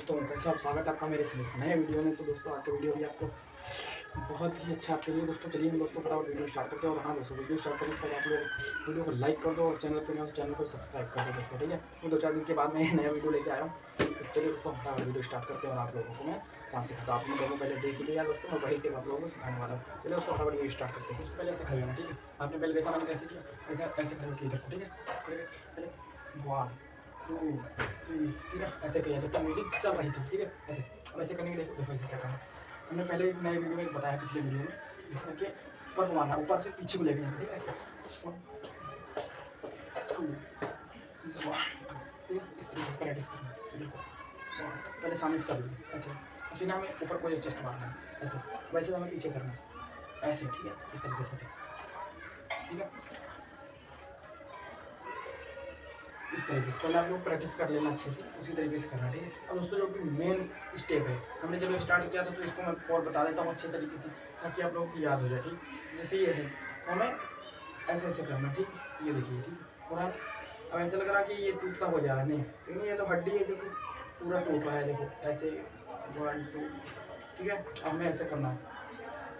दोस्तों कैसे आप, स्वागत है आपका मेरे इस नए वीडियो में। तो दोस्तों आज का वीडियो भी आपको बहुत ही अच्छा आपके लिए दोस्तों। चलिए हम दोस्तों फटाफट वीडियो स्टार्ट करते हैं। और हाँ दोस्तों, वीडियो स्टार्ट करने से पहले आप लोग वीडियो को लाइक कर दो और चैनल पर नहीं हो चैनल को सब्सक्राइब कर दो दोस्तों, ठीक है। तो 2-4 दिन के बाद मैं नया वीडियो लेके आया हूँ। तो चलिए दोस्तों फटाफट वीडियो स्टार्ट करते हैं और आप लोगों को मैं यहाँ सिखाता हूँ। आपने दोनों पहले देख ही लिया दोस्तों, मैं वही टिप आप लोगों को सिखाने वाला हूँ। चलिए दोस्तों फटाफट वीडियो स्टार्ट करते हैं। उससे पहले ऐसे खड़े होना, ठीक है। आपने पहले देखा मैंने कैसे किया, ऐसे ऐसे खड़े होकर इधर को, ठीक है। पहले 1 2 3, ठीक है। ऐसे किया जब तक म्यूजिक चल रही थी, ठीक है। ऐसे अब ऐसे करने के देखो देखो ऐसे क्या करना। हमने पहले एक नए वीडियो में बताया, पिछले वीडियो में, जिसमें कि ऊपर को मारना, ऊपर से पीछे को लेके जाना, ठीक है। ऐसे 1 2 1, ठीक है। इस तरीके से प्रैक्टिस करना। देखो पहले सामने इसका वीडियो ऐसे, अब सीना हमें ऊपर को चेस्ट मारना है ऐसे, वैसे हमें पीछे करना है ऐसे, ठीक है। इस तरीके से, ठीक है। इस तरीके से पहले आप लोग प्रैक्टिस कर लेना अच्छे से, उसी तरीके से करना, ठीक है। अब दोस्तों जो कि मेन स्टेप है, हमने जब स्टार्ट किया था तो इसको मैं और बता देता हूँ अच्छे तरीके से, ताकि आप लोगों को याद हो जाए, ठीक। जैसे ये है तो हमें ऐसे ऐसे करना, ठीक। ये देखिए, ठीक। और अब ऐसा लग रहा है कि ये टूटता हो जा रहा है, नहीं लेकिन ये तो हड्डी है जो कि पूरा टूट रहा है। देखो ऐसे 1 2, ठीक है। अब हमें ऐसे करना है,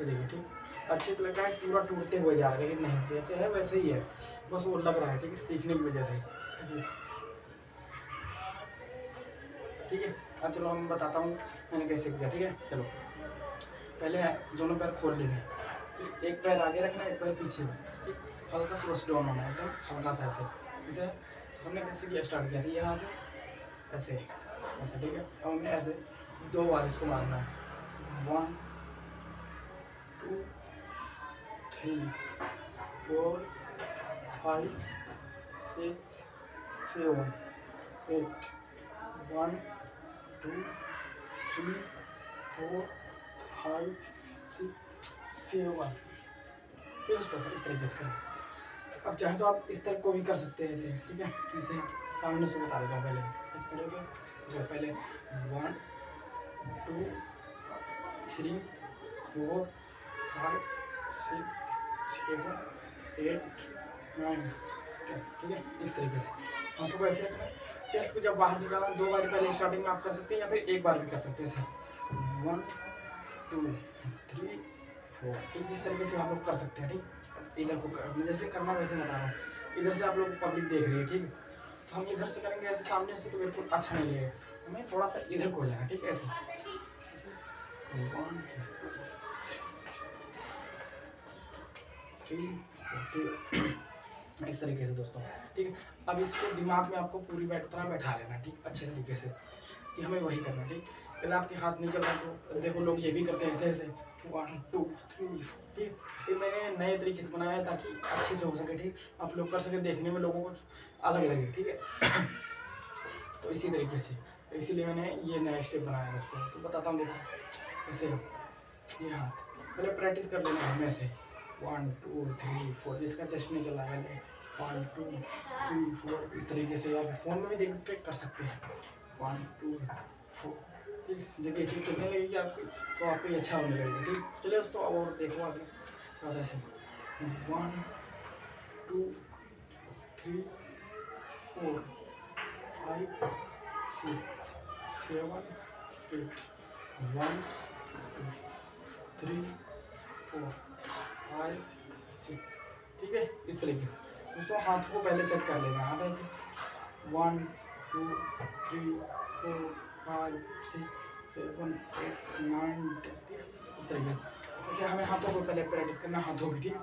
ये देखिए, ठीक। अच्छे से लग रहा है पूरा टूटते हुए जा रहा है, लेकिन नहीं, जैसे है वैसे ही है, बस वो लग रहा है, ठीक है, सीखने की वजह से जी, ठीक है। अब चलो मैं बताता हूँ मैंने कैसे किया, ठीक है। चलो पहले दोनों पैर खोल लेने, एक पैर आगे रखना, एक पैर पीछे, ठीक। हल्का सा बस डाउन होना है, एकदम हल्का सा ऐसे इसे। हमने कैसे किया, स्टार्ट किया था ये हाथ ऐसे ऐसे, ठीक है। अब हमें ऐसे 2 बार इसको मारना है, 1 2 3 4 5 6 7 8 1 2 3 4 5 6 7, फिर उसको इस तरीके से करें। अब चाहे तो आप इस तरह को भी कर सकते हैं ऐसे, ठीक है। जैसे सामने से बता देता हूँ, पहले ऐसे करोगे तो पहले 1 2 3 4 5 6 7 8 9 10, ठीक है। इस तरीके से हाथों को ऐसे रखना है। चेस्ट को जब बाहर निकालना 2 बार पहले स्टार्टिंग में आप कर सकते हैं, या फिर एक बार भी कर सकते हैं ऐसे 1 2 3 4, ठीक। इस तरीके से आप लोग कर सकते हैं, ठीक। इधर को जैसे करना वैसे बता रहा हूँ। इधर से आप लोग पब्लिक देख रही है, ठीक है। तो हम इधर से करेंगे ऐसे सामने से, तो बिल्कुल अच्छा नहीं लगेगा, हमें थोड़ा सा इधर को हो जाएगा, ठीक है। ऐसे 1 2 3 4, इस तरीके से दोस्तों, ठीक है। अब इसको दिमाग में आपको पूरी तरह बैठा लेना, ठीक, अच्छे तरीके से, कि हमें वही करना, ठीक। पहले आपके हाथ नहीं चल रहा तो देखो लोग ये भी करते हैं ऐसे ऐसे 1 2 3 4, ठीक। ये मैंने नए तरीके से बनाया है ताकि अच्छे से हो सके, ठीक। आप लोग कर सके, देखने में लोगों को अलग लगे, ठीक है। तो इसी तरीके से, इसीलिए मैंने ये नया स्टेप बनाया दोस्तों। तो बताता हूँ, देखो ऐसे ये हाथ पहले प्रैक्टिस कर लेना है, ऐसे 1 2 3 4, जिसका चेस्ट नहीं चल रहा है 1 2 3 4, इस तरीके से। आप फोन में भी देख के कर सकते हैं 1 2 4, ठीक। जब ये चीज़ चलने लगेगी आपकी तो आपको ये अच्छा होने लगेगा, ठीक। चलिए दोस्तों और देखो आगे ज़्यादा से 1 2 3 4 5 6 7 8 1 2 3 4 5 6, ठीक है। इस तरीके से दोस्तों हाथ को पहले सेट कर लेना, हाथ ऐसे 1 2 3 4 5 6 7 8 9 10, इस तरीके से। जैसे हमें हाथों को पहले प्रैक्टिस करना, हाथों की, ठीक।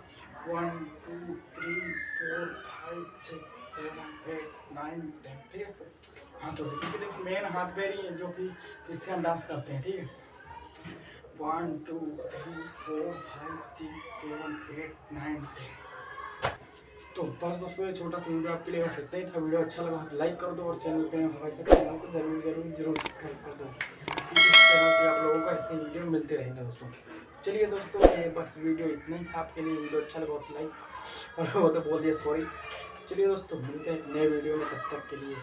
1 2 3 4 5 6 7 8 9 10, ठीक है। हाथों से, क्योंकि देखो मेन हाथ पैर ही है जो कि जिससे हम डांस करते हैं, ठीक है। 1 2 3 4 5 6 7 8 9 10। तो बस दोस्तों ये छोटा सा वीडियो आपके लिए बस इतना ही था। वीडियो अच्छा लगा तो लाइक कर दो, और चैनल पे हमारे चैनल को जरूर सब्सक्राइब कर दो, क्योंकि इस चैनल पे आप लोगों को ऐसे वीडियो मिलते रहेंगे दोस्तों। चलिए दोस्तों ये बस वीडियो इतना ही था आपके लिए। वीडियो अच्छा लगा तो लाइक, और वो तो बोल दिया सॉरी। चलिए दोस्तों मिलते हैं एक नए वीडियो में, तब तक के लिए